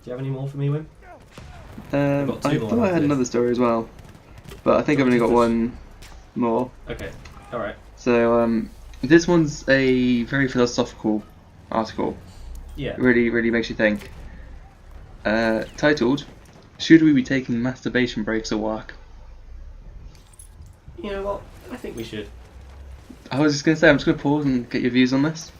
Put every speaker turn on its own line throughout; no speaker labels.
you have any more for me, Wim?
I thought I had another story as well, but I think I've only got one more.
Okay, alright.
So this one's a very philosophical article.
Yeah.
It really makes you think. Titled, "Should we be taking masturbation breaks at work?"
You know what? I think we should.
I was just going to say, I'm just going to pause and get your views on this.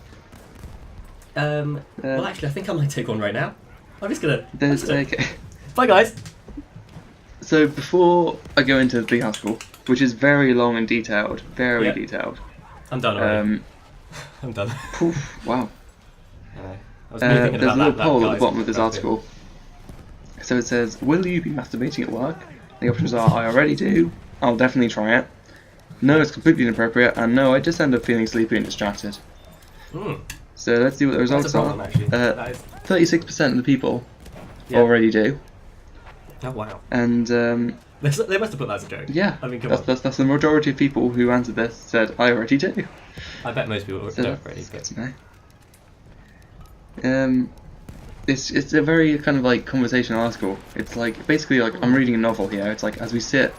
Well, actually, I think I might take one right now. I'm just gonna.
Okay.
Bye, guys.
So before I go into the article, which is very long and detailed, very detailed.
I'm done already. I'm done.
Poof, wow.
I was really thinking
there's
about
a little
that
poll at
guy's
the bottom of this article. So it says, "Will you be masturbating at work?" The options are: I already do, I'll definitely try it, no, it's completely inappropriate, and no, I just end up feeling sleepy and distracted. So let's see what the results are. 36% of the people already do.
Oh wow.
And
they must have put that as a joke.
yeah,
I mean, come on.
that's the majority of people who answered this said, I already do.
I bet most people don't already.
It's a very kind of like conversational article. It's like basically like I'm reading a novel here. It's like, as we sit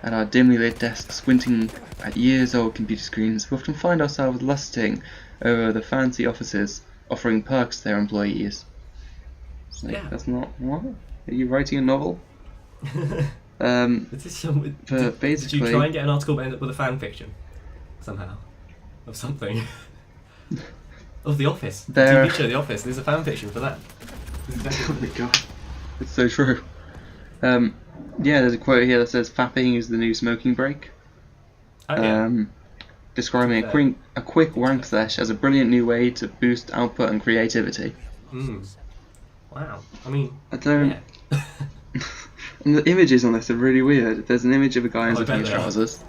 at our dimly lit desks, squinting at years-old computer screens, we often find ourselves lusting over the fancy offices offering perks to their employees. It's like, that's not what? Are you writing a novel?
Is this
but basically,
did you try and get an article that ended up with a fan fiction somehow of something? Of The Office. The TV show The Office. There's a fan fiction for that.
Oh my god, it's so true. Yeah, there's a quote here that says, "Fapping is the new smoking break."
Oh, yeah.
Describing a quick wank sesh as a brilliant new way to boost output and creativity.
Wow. I mean,
I don't. Yeah. And the images on this are really weird. There's an image of a guy in his trousers.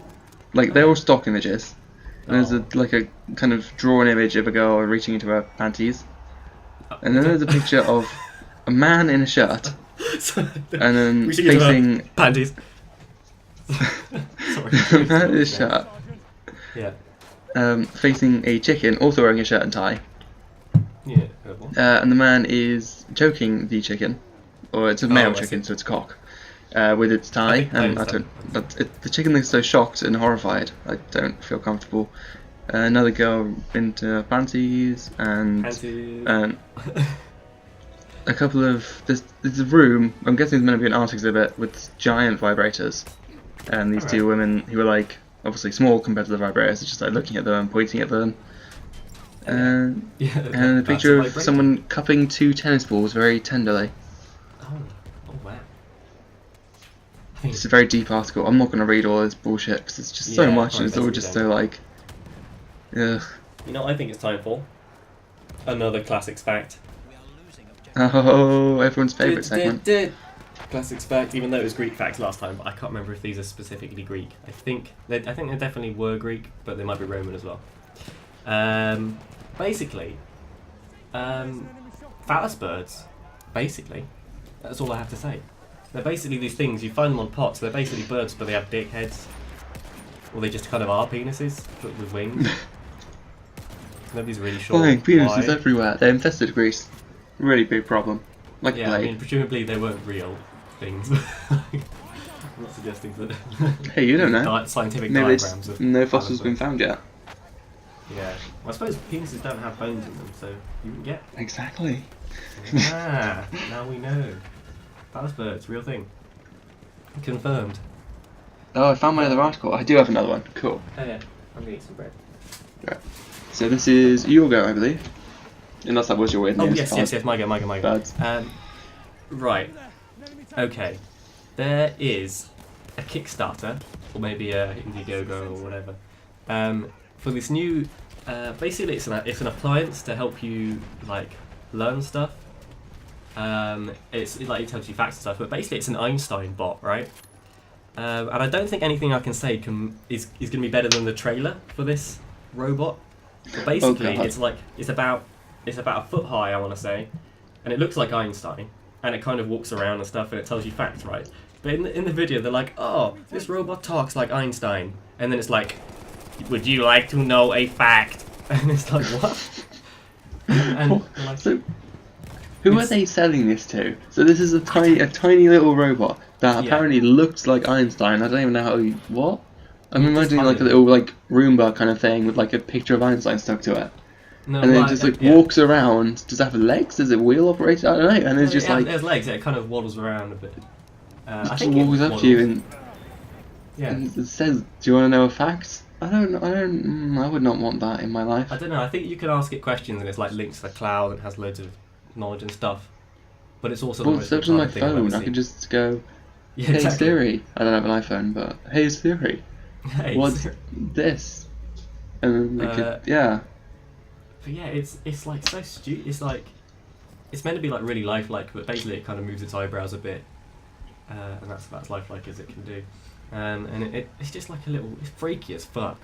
Like, they're all stock images. And there's a kind of drawn image of a girl reaching into her panties. And then there's a picture of a man in a shirt. And then facing
panties.
Sorry. A man in a shirt.
Yeah.
Facing a chicken, also wearing a shirt and tie.
Yeah.
And the man is choking the chicken, or it's a male chicken, so it's a cock, with its tie. The chicken is so shocked and horrified. I don't feel comfortable. Another girl into panties and a couple of there's a room. I'm guessing it's meant to be an art exhibit with giant vibrators, and these two women who are like obviously small compared to the vibrators, are just like looking at them and pointing at them. And a picture of someone cupping two tennis balls very tenderly.
Oh wow.
It's a very deep article. I'm not going to read all this bullshit because it's just so much, and it's all just so like, ugh.
You know what I think it's time for? Another classics fact.
Oh, everyone's favourite segment.
Classics fact, even though it was Greek facts last time, but I can't remember if these are specifically Greek. I think they definitely were Greek, but they might be Roman as well. Basically, phallus birds, basically, that's all I have to say. They're basically these things, you find them on pots, they're basically birds, but they have dick heads. Or they just kind of are penises, but with wings. Nobody's really sure
why. Penises everywhere, they're infested Greece. Really big problem. Like
plague. I mean, presumably they weren't real things. I'm not suggesting that.
Hey, you don't know.
Scientific
maybe
diagrams of
no fossils been found yet.
Yeah. Well, I suppose penises don't have bones in them, so you wouldn't get.
Exactly.
Now we know. Phallus birds, real thing. Confirmed.
Oh, I found my other article. I do have another one. Cool.
Oh yeah, I'm gonna eat some bread.
Right. So this is your go, I believe. Unless that was your weird news.
Yes, my go. Right. Okay. There is a Kickstarter, or maybe a Indiegogo or whatever, for this new. Basically, it's an appliance to help you like learn stuff. It tells you facts and stuff, but basically it's an Einstein bot, right? And I don't think anything I can say is going to be better than the trailer for this robot. But basically, it's about a foot high, I want to say, and it looks like Einstein, and it kind of walks around and stuff, and it tells you facts, right? But in the video, they're like, oh, this robot talks like Einstein, and then it's like, would you like to know a fact? And it's like, what? And
so, Who are they selling this to? So this is a tiny little robot that apparently looks like Einstein. I don't even know how. What? I'm imagining like a little like Roomba kind of thing with like a picture of Einstein stuck to it.
No,
and then it just like walks around. Does it have legs? Is it wheel operated? I don't know. And it's just like
there's legs. It kind of waddles around a bit.
It just walks up to you and it says, "Do you want to know a fact?" I don't know. I would not want that in my life.
I don't know. I think you can ask it questions and it's like linked to the cloud and has loads of knowledge and stuff. But it's also
well, so on my phone. I could just go, "Hey Siri." I don't have an iPhone, but "Hey Siri, what's this?" And then But yeah,
it's like so stupid. It's like it's meant to be like really lifelike, but basically it kind of moves its eyebrows a bit, and that's about as lifelike as it can do. And it's just like a little. It's freaky as fuck.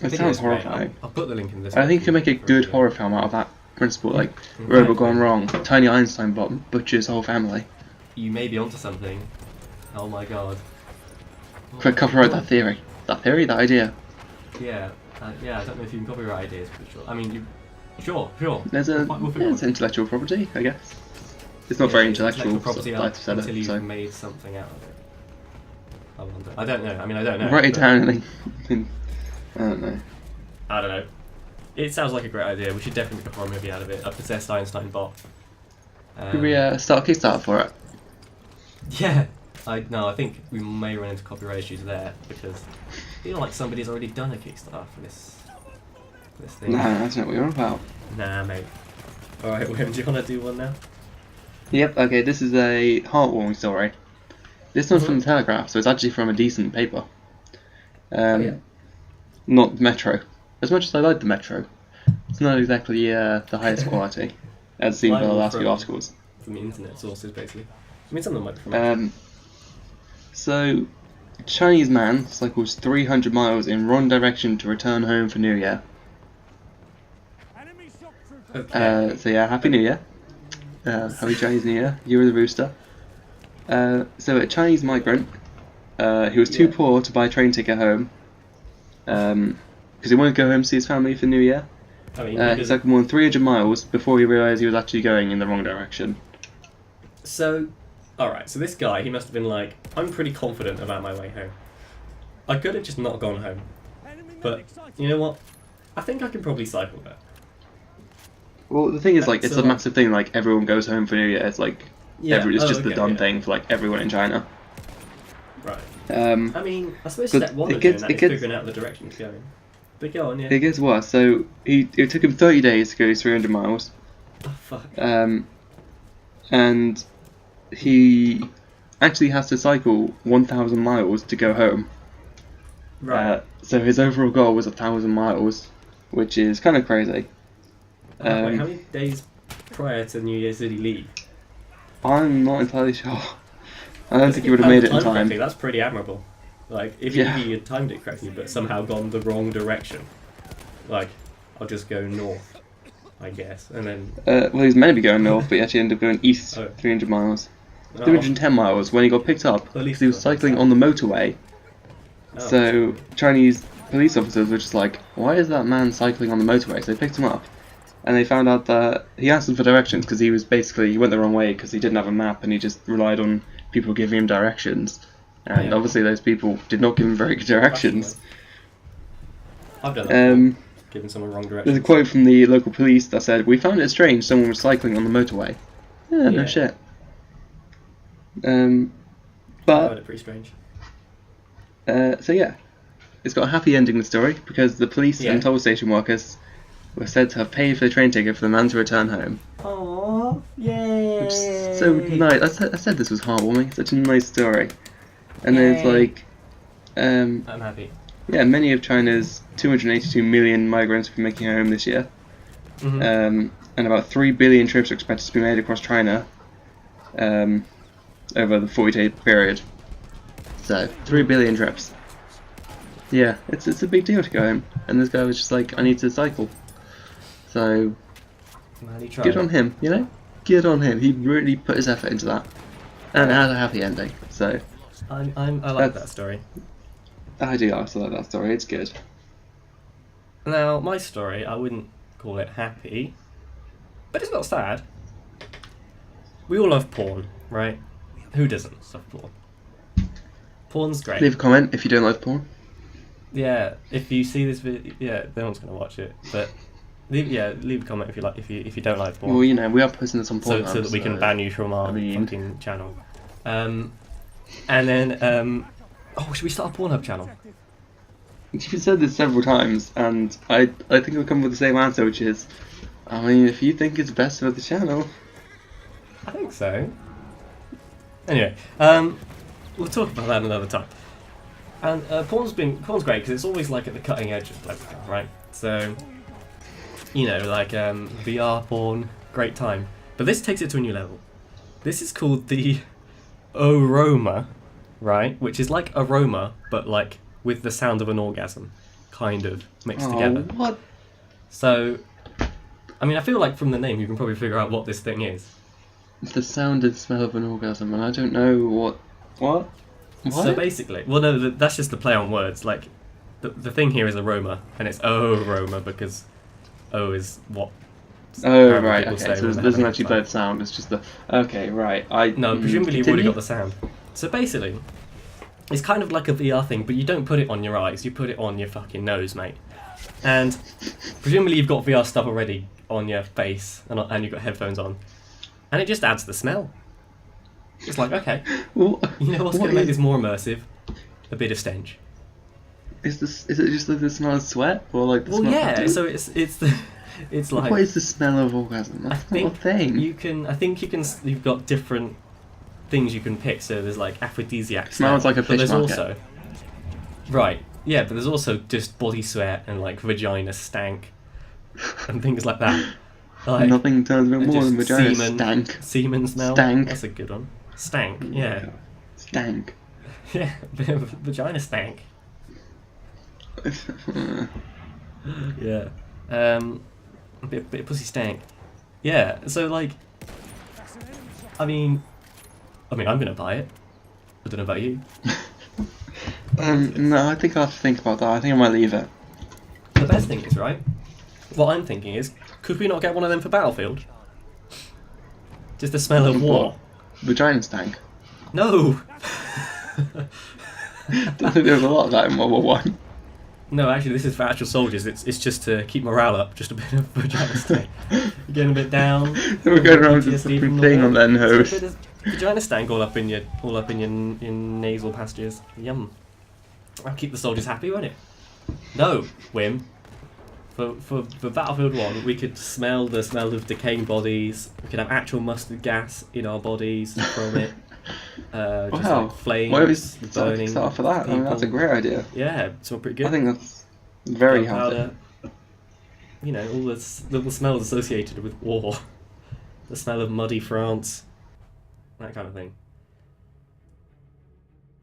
It sounds horrifying.
I'll put the link in this.
I think you can make a good horror film out of that principle, like robot gone wrong, tiny Einstein bot butchers whole family.
You may be onto something. Oh my god.
Quick, copyright that theory. That idea.
Yeah, I don't know if you can copyright ideas, but sure. I mean, sure.
There's intellectual property, I guess. It's not very intellectual
property until you've made something out of it. I wonder. I don't know. I mean, I don't know.
Write it down and then I
don't know. It sounds like a great idea. We should definitely make a horror movie out of it. A possessed Einstein bot.
Could we start a Kickstarter for it?
Yeah. I think we may run into copyright issues there because I feel like somebody's already done a Kickstarter for this thing.
Nah, that's not what you're on about.
Nah, mate. Alright, Wim, do you want to do one now?
Yep, okay, this is a heartwarming story. This one's from the Telegraph, so it's actually from a decent paper. Not Metro. As much as I like the Metro, it's not exactly the highest quality, as seen by the last few articles.
From the internet sources, basically. I mean, some of them might be from Metro.
So, a Chinese man cycles 300 miles in wrong direction to return home for New Year.
Okay.
So yeah, Happy New Year. Happy Chinese New Year. You were the rooster. So a Chinese migrant, he was too poor to buy a train ticket home, because he wanted to go home to see his family for New Year.
I mean,
he cycled more than 300 miles before he realised he was actually going in the wrong direction.
So, alright, so this guy, he must have been like, I'm pretty confident about my way home. I could have just not gone home. But, you know what? I think I can probably cycle that.
Well, the thing is, like, it's a massive thing, like, everyone goes home for New Year, it's like, it's just the done thing for, like, everyone in China.
Right. I mean, I suppose step one of doing that is figuring out the direction he's going. But go on, yeah.
It gets worse. So, it took him 30 days to go 300 miles.
Oh, fuck.
And he actually has to cycle 1,000 miles to go home.
Right.
So his overall goal was 1,000 miles, which is kind of crazy.
Wait, how many days prior to New Year's did he leave?
I'm not entirely sure. I don't think he would have made it in time.
That's pretty admirable. Like, if he had timed it correctly, but somehow gone the wrong direction. Like, I'll just go north, I guess, and then...
well, he was meant to be going north, but he actually ended up going east 300 miles. 310 miles when he got picked up, because he was cycling on the motorway. So, Chinese police officers were just like, why is that man cycling on the motorway? So they picked him up, and they found out that he asked them for directions, because he went the wrong way, because he didn't have a map, and he just relied on people giving him directions. And obviously those people did not give him very good directions.
I've done that. Giving someone wrong directions.
There's a quote from the local police that said, "We found it strange someone was cycling on the motorway." Yeah, no shit.
I found it pretty strange.
So yeah, it's got a happy ending, the story, because the police and toll station workers were said to have paid for the train ticket for the man to return home.
Aww, yay!
Which is so nice. I said this was heartwarming. Such a nice story. And then it's like,
I'm happy.
Yeah, many of China's 282 million migrants will be making home this year. And about 3 billion trips are expected to be made across China over the 40-day period. So, 3 billion trips. Yeah, it's a big deal to go home. And this guy was just like, I need to cycle. So, good on him, you know? Good on him. He really put his effort into that. And it had a happy ending, so...
I like that story.
I do also like that story, it's good.
Now, my story, I wouldn't call it happy, but it's not sad. we all love porn, right? Who doesn't love porn? Porn's great.
Leave a comment if you don't like porn.
Yeah, if you see this video, yeah, no one's gonna watch it, but leave a comment if you like, if you don't like porn.
Well, you know, we are posting this on porn,
so that we can ban you from our fucking channel. And then, should we start a Pornhub channel?
You've said this several times, and I think we'll come with the same answer, which is, I mean, if you think it's best for the channel.
I think so. Anyway, we'll talk about that another time. And porn's great because it's always like at the cutting edge of everything, right? So, you know, like VR porn, great time. But this takes it to a new level. This is called the Aroma, right? Which is like aroma, but like with the sound of an orgasm, kind of mixed together.
What? So,
I mean, I feel like from the name you can probably figure out what this thing is.
The sound and smell of an orgasm, and I don't know what. What?
So basically, well, no, that's just the play on words. Like, the thing here is aroma, and it's aroma because O is what.
Oh right, okay. So it doesn't actually both sound. It's just the. Okay, right.
No, presumably you've already got the sound. So basically, it's kind of like a VR thing, but you don't put it on your eyes. You put it on your fucking nose, mate. And presumably you've got VR stuff already on your face, and you've got headphones on, and it just adds the smell. It's like, okay, you know what's going to make this more immersive? A bit of stench.
Is it just like the smell of sweat, or like the smell?
Well, yeah. So it's like.
What is the smell of orgasm? That's not a thing.
You've got different things you can pick. So there's like aphrodisiac.
Smells like a fish market.
Also, right. Yeah, but there's also just body sweat and like vagina stank and things like that. Like,
nothing turns me more than vagina stank.
Semen smell.
Stank.
That's a good one. Stank. Yeah.
Stank.
Yeah, bit of vagina stank. Yeah. A bit of pussy stank. Yeah. So like, I mean, I'm gonna buy it. I don't know about you.
No, I think I'll have to think about that. I think I might leave it.
The best thing is, right? What I'm thinking is, could we not get one of them for Battlefield? Just the smell of war.
Vagina stank.
No.
I don't think there was a lot of that in World War One.
No, actually, this is for actual soldiers. It's just to keep morale up. Just a bit of vagina stank. You're getting a bit down.
We're going around with a different thing on their nose.
A bit of vagina stank all up in your nasal passages. Yum. That'll keep the soldiers happy, won't it? No, Wim. For Battlefield 1, we could smell the smell of decaying bodies. We could have actual mustard gas in our bodies from it. Just
wow.
Like flames,
why was
burning.
Start for that? I mean, that's a great idea.
Yeah, it's all pretty good.
I think that's very healthy.
You know, all the smells associated with war. The smell of muddy France. That kind of thing.